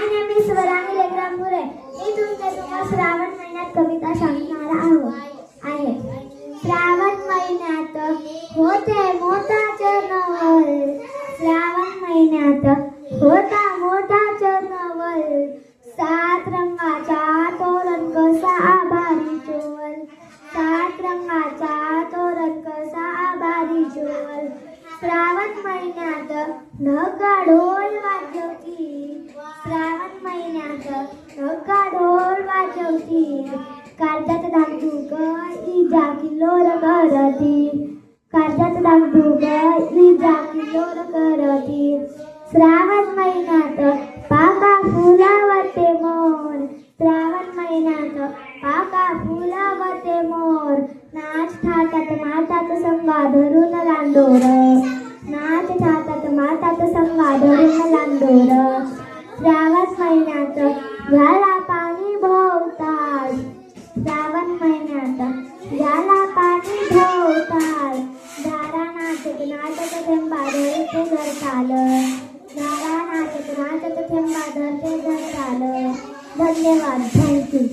My name is Swarangi लेकराम मुरे. मी तुम्हाला श्रावण महिन्यात कविता सांगणार आहे. श्रावण महिन्यात होते मोठाचे नवल. श्रावण महिन्यात होता मोठाचे नवल. 7 रंगाचा तोरण कसा आभारी चोल. 7 रंगाचा तोरण कसा आभारी चोल. श्रावण महिन्यात नका ढोल वाजवती. श्रावण महिन्यात नका ढोल वाजवती. काळजात धाकधूक इजा किल्लोर करती. काळजात धाकधूक इजा किल्लोर करती. श्रावण महिन्यात पाका फुलावरते मोर. श्रावण महिन्यात पाका फुलावरते मोर. नाच थाटात मातात संगा धरून लांडोर. नाच थाटात मातात संगा धरून लांडोर. श्रावण महिन्यात झाला पाणी भोवताल. श्रावण महिन्यात झाला पाणी भोवताल. धारा नाचत नाचत थेंबा धरते घरचाल. धारा नाचत नाचत थेंबा धरते घरचाल. धन्यवाद. थँक्यू.